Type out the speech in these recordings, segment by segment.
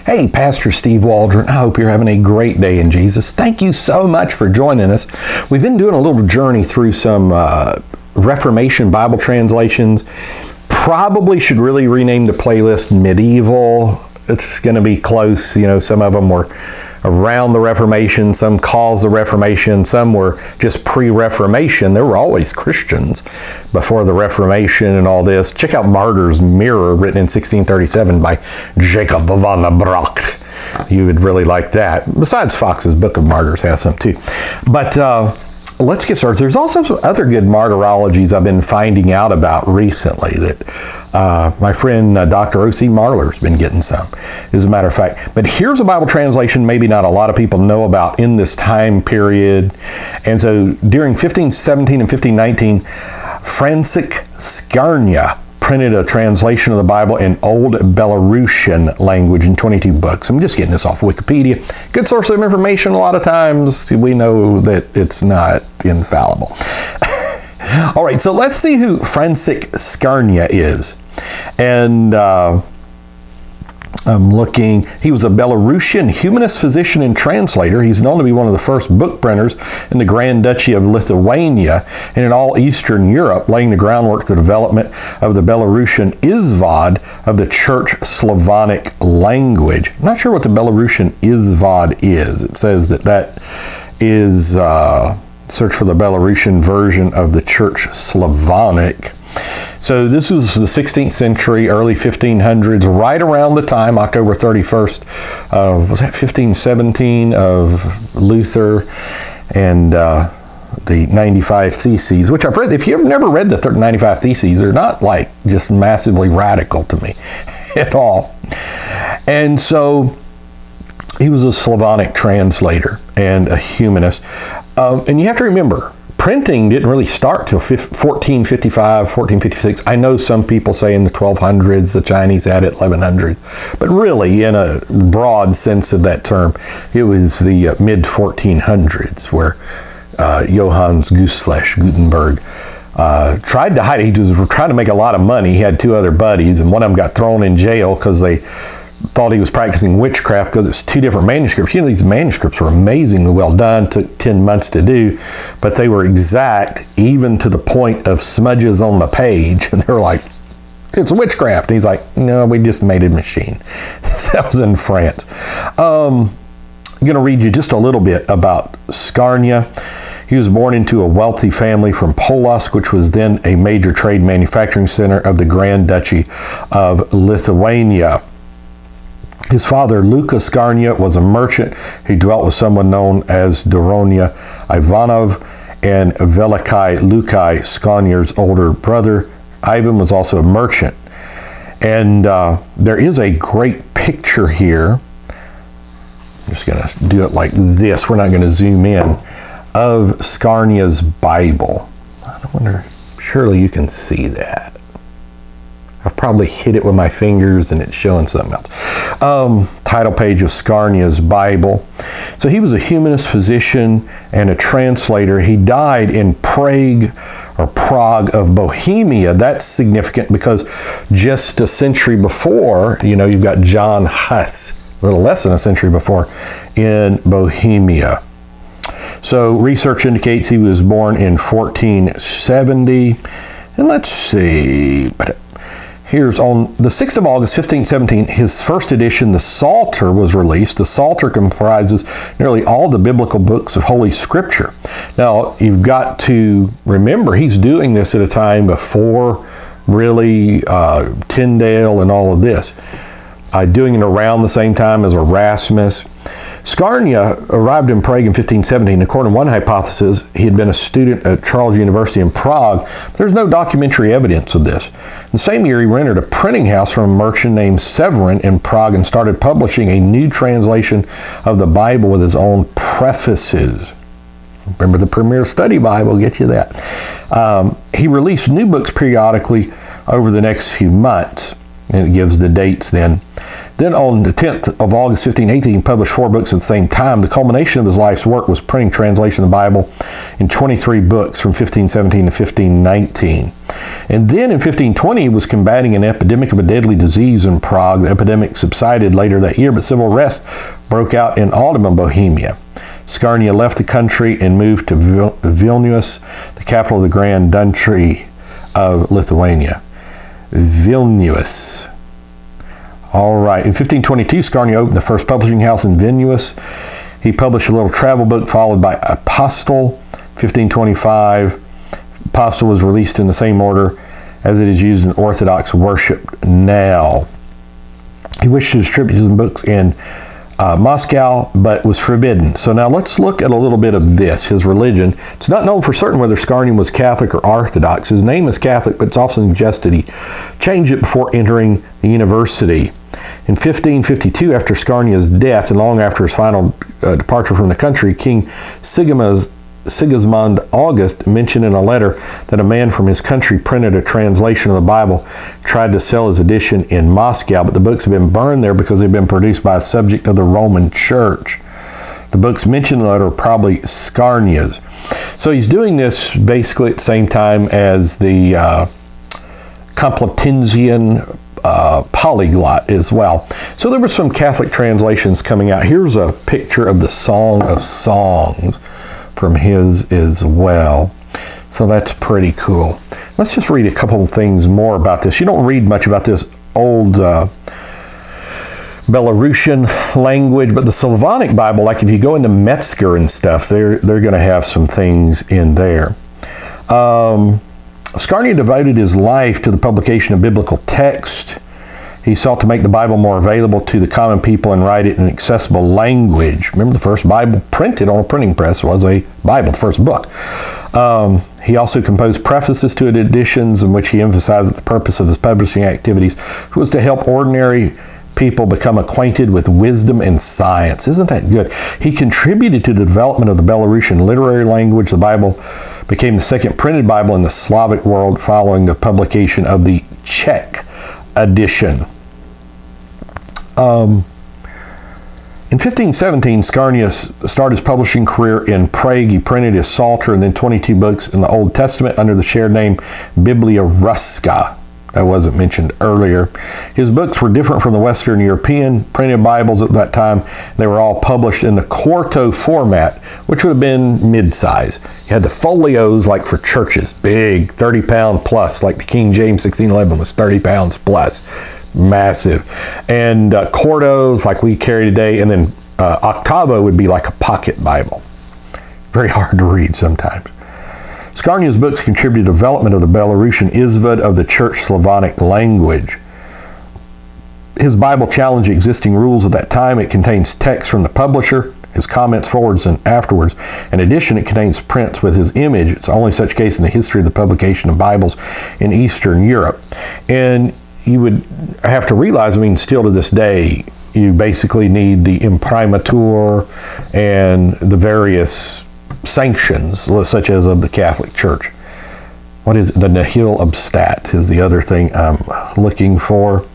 Hey, Pastor Steve Waldron. I hope you're having a great day in Jesus. Thank you so much for joining us. We've been doing a little journey through some Reformation Bible translations. Probably should really rename the playlist Medieval. It's going to be close. Some of them were around the Reformation, some caused the Reformation, some were just pre-Reformation. There were always Christians before the Reformation and all this. Check out Martyr's Mirror, written in 1637 by Jacob van Brock. You would really like that. Besides, Fox's Book of Martyrs has some too. But let's get started. There's also some other good martyrologies I've been finding out about recently that my friend Dr. O.C. Marlar's been getting some, as a matter of fact. But here's a Bible translation maybe not a lot of people know about in this time period. And so during 1517 and 1519, Francisek Scarnia printed a translation of the Bible in Old Belarusian language in 22 books. I'm just getting this off Wikipedia. Good source of information. A lot of times we know that it's not infallible. All right, so let's see who Francisek Scarnia is. And I'm looking. He was a Belarusian humanist, physician, and translator. He's known to be one of the first book printers in the Grand Duchy of Lithuania and in all Eastern Europe, laying the groundwork for the development of the Belarusian Izvod of the Church Slavonic language. I'm not sure what the Belarusian Izvod is. It says that is search for the Belarusian version of the Church Slavonic. So this was the 16th century, early 1500s, right around the time, October 31st, was that 1517, of Luther and the 95 Theses, which I've read. If you've never read the 95 Theses, they're not like just massively radical to me at all. And so he was a Slavonic translator and a humanist. And you have to remember, printing didn't really start till 1455, 1456. I know some people say in the 1200s, the Chinese had it 1100s, but really in a broad sense of that term, it was the mid 1400s where Johannes Gutenberg tried to hide it. He was trying to make a lot of money. He had two other buddies, and one of them got thrown in jail because they thought he was practicing witchcraft because it's two different manuscripts. These manuscripts were amazingly well done, took 10 months to do, but they were exact, even to the point of smudges on the page. And they were like, it's witchcraft. And he's like, no, we just made a machine. That was in France. I'm going to read you just a little bit about Scarnia. He was born into a wealthy family from Polosk, which was then a major trade manufacturing center of the Grand Duchy of Lithuania. His father, Luka Scarnia, was a merchant. He dwelt with someone known as Doronia Ivanov and Velikai Lukai, Scarnia's older brother. Ivan was also a merchant. And there is a great picture here. I'm just going to do it like this. We're not going to zoom in. Of Scarnia's Bible. I wonder, surely you can see that. I've probably hit it with my fingers and it's showing something else. Title page of Scarnia's Bible. So he was a humanist, physician, and a translator. He died in Prague of Bohemia. That's significant because just a century before, you've got John Huss, a little less than a century before, in Bohemia. So research indicates he was born in 1470. And let's see. Here's on the 6th of August, 1517, his first edition, the Psalter, was released. The Psalter comprises nearly all the biblical books of Holy Scripture. Now, you've got to remember, he's doing this at a time before really Tyndale and all of this. Doing it around the same time as Erasmus. Scarnia arrived in Prague in 1517. According to one hypothesis, he had been a student at Charles University in Prague, but there's no documentary evidence of this. In the same year, he rented a printing house from a merchant named Severin in Prague and started publishing a new translation of the Bible with his own prefaces. Remember the Premier Study Bible, get you that. He released new books periodically over the next few months, and it gives the dates then. Then on the 10th of August, 1518, he published 4 books at the same time. The culmination of his life's work was printing translation of the Bible in 23 books from 1517 to 1519. And then in 1520, he was combating an epidemic of a deadly disease in Prague. The epidemic subsided later that year, but civil unrest broke out in autumn in Bohemia. Scarnia left the country and moved to Vilnius, the capital of the Grand Duchy of Lithuania. Vilnius. All right. In 1522, Scarnia opened the first publishing house in Vilnius. He published a little travel book followed by Apostle. 1525, Apostle was released in the same order as it is used in Orthodox worship now. He wished to distribute some books in Moscow, but was forbidden. So now let's look at a little bit of this, his religion. It's not known for certain whether Scarnia was Catholic or Orthodox. His name is Catholic, but it's often suggested he changed it before entering the university. In 1552, after Scarnia's death and long after his final departure from the country, King Sigismund August mentioned in a letter that a man from his country printed a translation of the Bible, tried to sell his edition in Moscow, but the books have been burned there because they've been produced by a subject of the Roman Church. The books mentioned in the letter are probably Scarnia's. So he's doing this basically at the same time as the Complutensian polyglot as well. So there were some Catholic translations coming out. Here's a picture of the Song of Songs from his as well. So that's pretty cool. Let's just read a couple of things more about this. You don't read much about this old Belarusian language, but the Slavonic Bible, like if you go into Metzger and stuff, they're going to have some things in there. Scarnia devoted his life to the publication of biblical text. He sought to make the Bible more available to the common people and write it in accessible language. Remember, the first Bible printed on a printing press was a Bible, the first book. He also composed prefaces to editions in which he emphasized that the purpose of his publishing activities was to help ordinary people become acquainted with wisdom and science. Isn't that good? He contributed to the development of the Belarusian literary language. The Bible became the second printed Bible in the Slavic world following the publication of the Czech edition. In 1517, Scarnia started his publishing career in Prague. He printed his Psalter and then 22 books in the Old Testament under the shared name Biblia Ruska. That wasn't mentioned earlier. His books were different from the Western European printed Bibles at that time. They were all published in the quarto format, which would have been mid-size. You had the folios like for churches, big, 30-pound plus, like the King James 1611 was 30 pounds plus. Massive. And quartos like we carry today, and then octavo would be like a pocket Bible. Very hard to read sometimes. Scarnia's books contributed to the development of the Belarusian Izvod of the Church Slavonic language. His Bible challenged existing rules of that time. It contains text from the publisher, his comments forwards and afterwards. In addition, it contains prints with his image. It's the only such case in the history of the publication of Bibles in Eastern Europe. And you would have to realize, I mean, still to this day, you basically need the imprimatur and the various sanctions, such as of the Catholic Church. What is it? The nihil obstat is the other thing I'm looking for.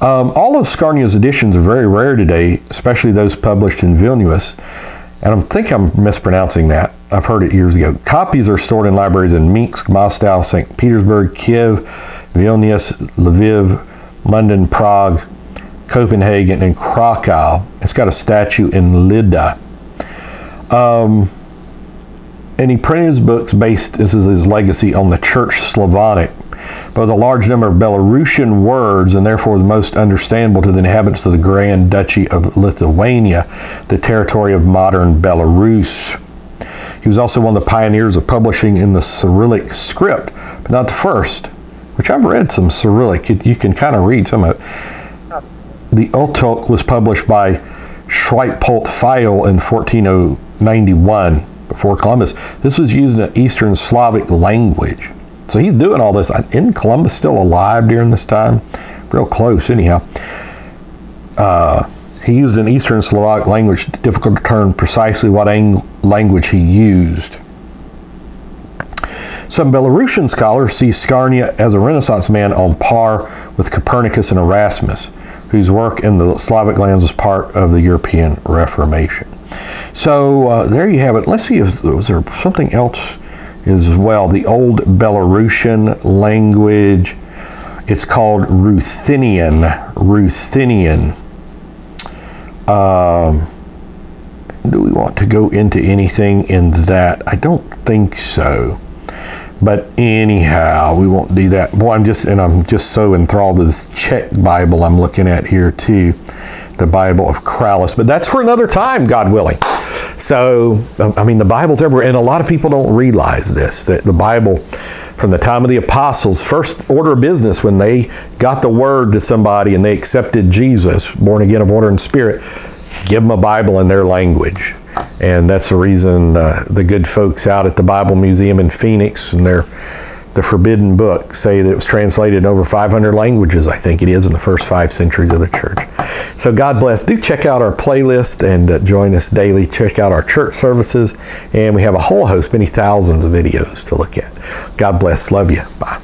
All of Scarnia's editions are very rare today, especially those published in Vilnius. And I think I'm mispronouncing that. I've heard it years ago. Copies are stored in libraries in Minsk, Moscow, St. Petersburg, Kiev, Vilnius, Lviv, London, Prague, Copenhagen, and Krakow. It's got a statue in Lida. And he printed his books based, this is his legacy, on the Church Slavonic, but with a large number of Belarusian words, and therefore the most understandable to the inhabitants of the Grand Duchy of Lithuania, the territory of modern Belarus. He was also one of the pioneers of publishing in the Cyrillic script, but not the first, which I've read some Cyrillic. You can kind of read some of it. The Otok was published by Schweitpolt File in 1491, before Columbus. This was used in an Eastern Slavic language. So he's doing all this. Isn't Columbus still alive during this time? Real close, anyhow. He used an Eastern Slavic language, difficult to determine precisely what language he used. Some Belarusian scholars see Scarnia as a Renaissance man on par with Copernicus and Erasmus, whose work in the Slavic lands was part of the European Reformation. So there you have it. Let's see if was there something else as well. The old Belarusian language. It's called Ruthenian. Do we want to go into anything in that? I don't think so. But anyhow, we won't do that. Boy, I'm just so enthralled with this Czech Bible I'm looking at here too. The Bible of Crowley. But that's for another time, God willing. So, I mean, the Bible's everywhere. And a lot of people don't realize this, that the Bible, from the time of the apostles, first order of business, when they got the word to somebody and they accepted Jesus, born again of water and spirit, give them a Bible in their language. And that's the reason the good folks out at the Bible Museum in Phoenix and the Forbidden Book say that it was translated in over 500 languages, I think it is, in the first 5 centuries of the church. So God bless. Do check out our playlist and join us daily. Check out our church services. And we have a whole host, many thousands of videos to look at. God bless. Love you. Bye.